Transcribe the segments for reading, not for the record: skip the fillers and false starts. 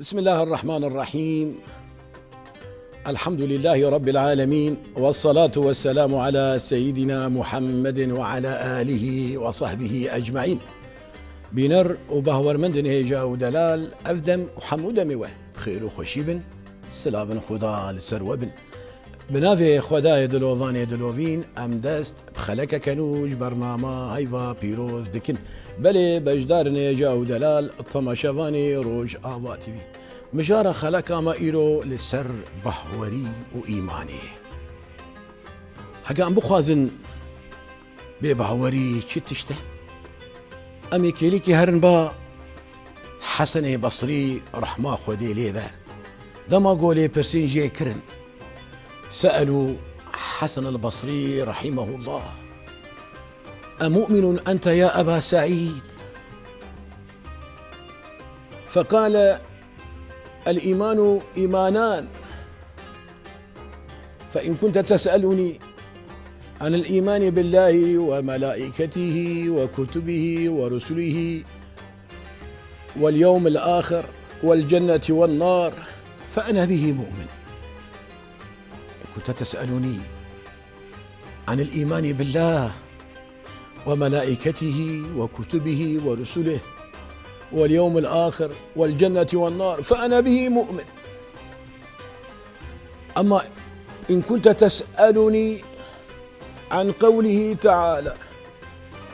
بسم الله الرحمن الرحيم. الحمد لله رب العالمين، والصلاة والسلام على سيدنا محمد وعلى آله وصحبه أجمعين. بنر وبهور من دنهيجا ودلال أفدم وحمود ميوه خير وخشيبن سلام خدا لسروبن بنافي خداي دلوفاني دلوفين أمدست بخلك كنوج برنامه هيفا بيروز دكن بلي بجدار نيجا ودلال الطماشفاني روج آواتي في مجارة خلك ما إيرو لسر بحوري وإيماني حقا أم بخوازن ببحوري تشته أمي كيليكي هرنبا حسن بصري رحمة خدي ليبا دما قولي برسين جي كرن سألوا حسن البصري رحمه الله: أمؤمن أنت يا أبا سعيد؟ فقال: الإيمان إيمانان، فإن كنت تسألني عن الإيمان بالله وملائكته وكتبه ورسله واليوم الآخر والجنة والنار فأنا به مؤمن. كنت تسألني عن الإيمان بالله وملائكته وكتبه ورسله واليوم الآخر والجنة والنار فأنا به مؤمن. أما إن كنت تسألني عن قوله تعالى: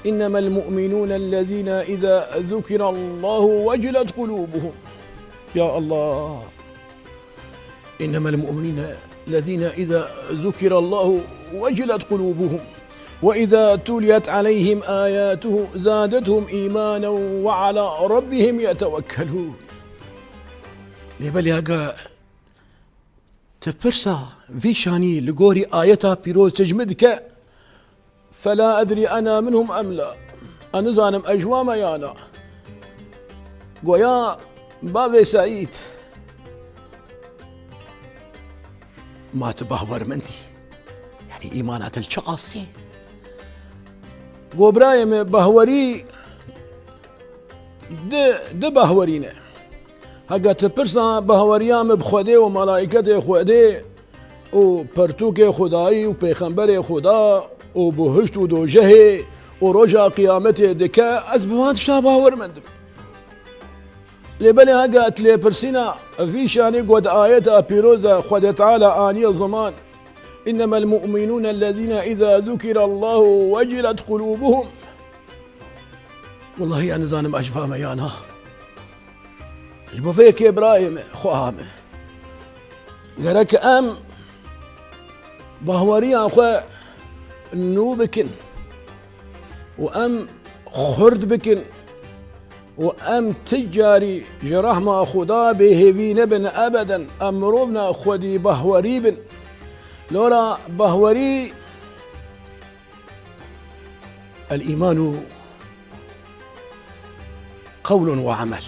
إنما المؤمنون الذين إذا ذكر الله وجلت قلوبهم، يا الله، إنما المؤمنين الذين إذا ذكر الله وجلت قلوبهم وإذا تليت عليهم آياته زادتهم إيمانا وعلى ربهم يتوكلون. لبلياقا تفرسا فيشاني لقوري آياتا بيروز تجمدك فلا أدري أنا منهم أم لا. أنا زانم أجوام يانا قويا بابي سعيد ما تبهور مندي يعني إيمانات الشخصي قو برايم بهوري ده بهورينا هقا تبرسا بهوريام بخودي وملائكة خودي وبرتوك خداي وبيخنبر خدا وبهشت ودوجه ورجع قيامته دكا أزبوات شابهور مندم لبني هقا تلي برسينا في شاني قد آية بيروزة خد تعالى آني الزمان: إنما المؤمنون الذين إذا ذكر الله وجلت قلوبهم. والله أنا زانم أشفى ميانا جبو فيك إبراهيم خوامه قالك أم بهوريا أخوة نوبكن وأم خرد بكن وأم تجاري جرح ما خدا بهفين بن أبدا أمروبنا خدي بهوري بن لورا بهوري. الإيمان قول وعمل.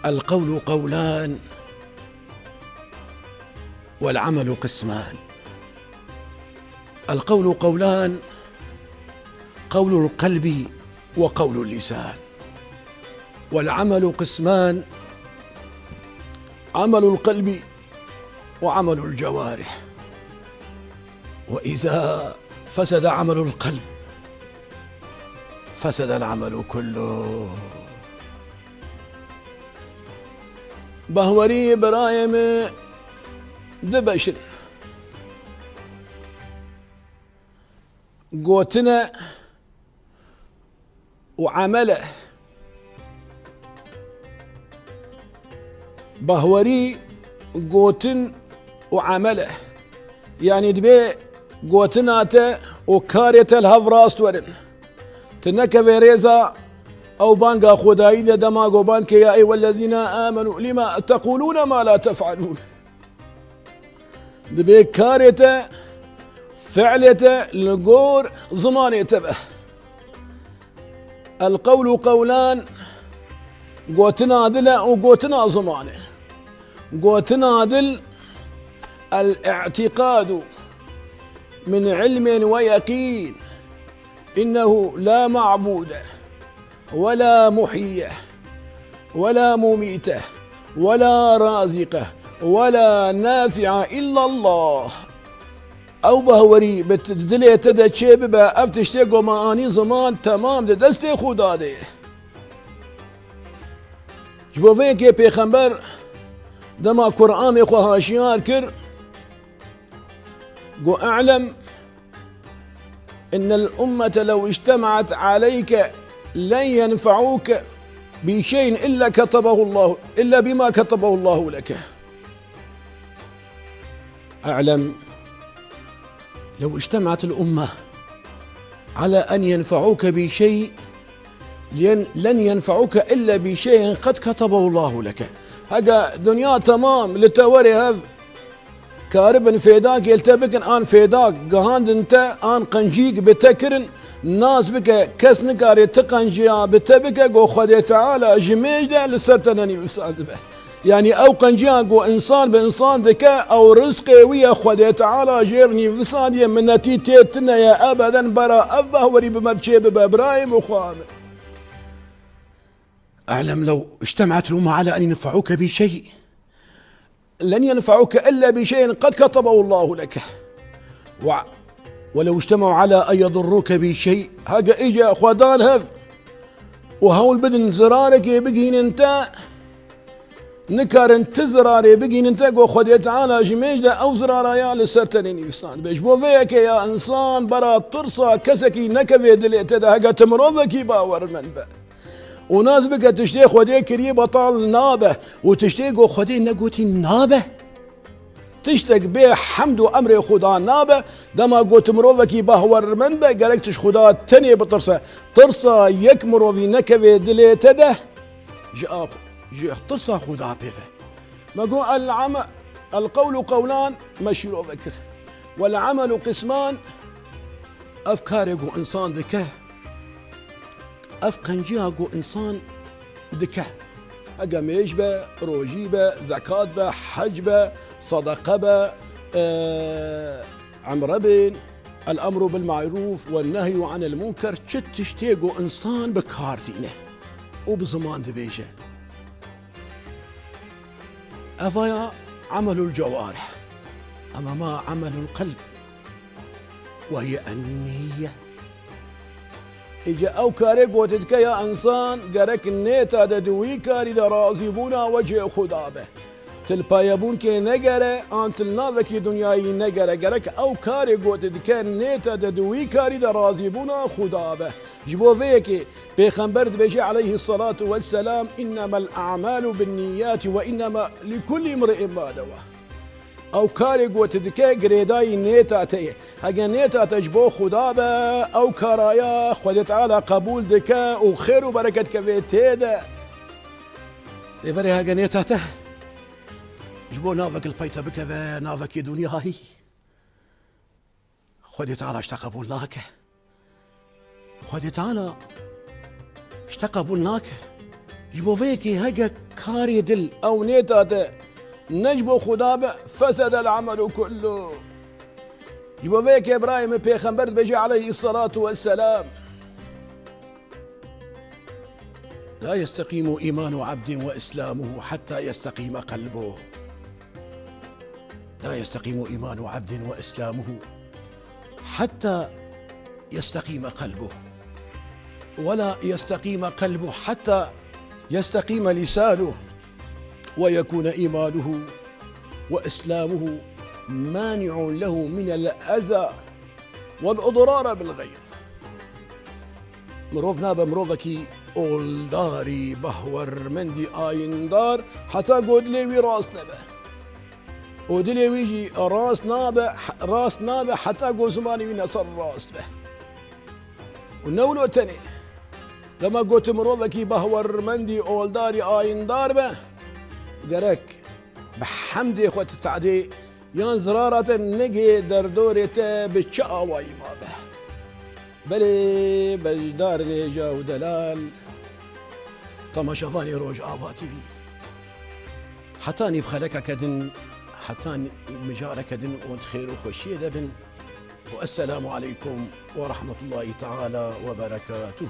القول قولان والعمل قسمان. القول قولان: قول القلب وقول اللسان. والعمل قسمان: عمل القلب وعمل الجوارح. وإذا فسد عمل القلب فسد العمل كله. بهوري برايم دبشن قوتنا وعمله. بهوري قوتن وعمله يعني دبي قوتناته وكاريته الهفراست ورن تنك فيريزا أو بانقا خدايدة دماغو بانك يا أيها الذين آمنوا لما تقولون ما لا تفعلون. دبي كاريته فعلته لقور زماني تبه. القول قولان: قوتنا دله وقوتنا زمانه. قوتنا دل الاعتقاد من علم ويقين إنه لا معبود ولا محيي ولا مميته ولا رازقه ولا نافع إلا الله. او بهوري بتدلي تدا تشيب با افتشتي قوما اني زمان تمام ده دستي خدا ده جبوفين كي پیغمبر دما قرآن خو هاشيار كر قو اعلم ان الامة لو اجتمعت عليك لن ينفعوك بشيء الا بما كتبه الله لك. اعلم لو اجتمعت الأمة على أن ينفعوك بشيء لن ينفعوك إلا بشيء قد كتبه الله لك. هذا دنيا تمام لتوري هذا كاربن فيداك يلتبكن آن فيداك قهاند انت آن قنجيك بتكرن ناس بك كسنكاري تقنجيا بتبكى قو خدي تعالى جميجة لسرتنني وساد به يعني او قنجيان قو انسان بانسان دكا او رزقي ويا خدي تعالى جيرني وسادية من نتيتنا يا ابدا برا ابه وري بمرشي بابراهيم وخوان. اعلم لو اجتمعت الامة على ان ينفعوك بشيء لن ينفعوك الا بشيء قد كتبه الله لك. ولو اجتمعوا على ان يضروك بشيء هاجا اجا خدان هف وهول بدن زرارك يبقين انت نكر انت زراري بقين انت قو خدي تعالى جميجة او زرارا يا لسرتنيني بستان بيش بوفيك يا انسان برا ترصى كسكي نكفي دليتدا هاجا تمروفكي باور من با وناس بقى تشتي خدي كري بطال نابه وتشتي قو خدي نقوتي نابه تشتق به حمد وامر خدا نابه دما قوت مروفكي باور من با قالكتش خدا تني بطرصه ترصى يكمرو في نكفي دليتدا جاء ترصى خدا بيفه ما قو القول قولان مشروع فكر والعمل قسمان. افكار قو انسان دكه افقنجيها قو انسان دكه اقاميش با روجي با زكاة با حج با صدقة با عمربين الامر بالمعروف والنهي عن المنكر تشتيقو انسان بكارتينه وبزمان دبيجه افايا عمل الجوارح اما ما عمل القلب وهي النية. اجا او كاريك وتدك يا انسان قالك النيتا دوي كاري دا رازيبونا وجه خدابه تلبايبون كي نگره انت النافكي دنياي نگره قالك او كاريك وتدك النيتا دوي كاري دا رازيبونا خدابه جبو فيكي بيخنبرد بيجي عليه الصلاة والسلام انما الاعمال بالنيات وانما لكل امرئ ما نوى. او كاري قوت دكي قريداي نيتا تي هاقا نيتا تجبو خدابة او كارايا خود تعالى قبول دكا وخير وبركة كفيتي دا لبري هاقا نيتا ته جبو نافك البيتا بكفي نافك دنياي خود تعالى اشتقبول ناك خود تعالى اشتقبول ناك جبو فيكي هاقا كاري دل او نيتا ته نجبو خدابة فسد العمل كله. يبقى فيك يا إبراهيم بيخنبرد بيجي عليه الصلاة والسلام لا يستقيم إيمان عبد وإسلامه حتى يستقيم قلبه. لا يستقيم إيمان عبد وإسلامه حتى يستقيم قلبه ولا يستقيم قلبه حتى يستقيم لسانه ويكون إيمانه وإسلامه مانع له من الأذى والإضرار بالغير. مروفنا بمروفكي أول داري بهور مندي آين دار حتى قد ليوي راس نبه ودلي ويجي راس نابه حتى قد زماني من أصر راس به ونولو تاني لما قلت مروفكي بهور مندي أول داري آين دار به قرك بحمد اخوة التعدي يان زرارة نجي دردورته بتشاوي ما به بلي بجدار نيجا ودلال طما شافاني روج آفاتي في حتاني بخلك كدن حتاني مجارك كدن وانت خير وخشي دبن والسلام عليكم ورحمة الله تعالى وبركاته.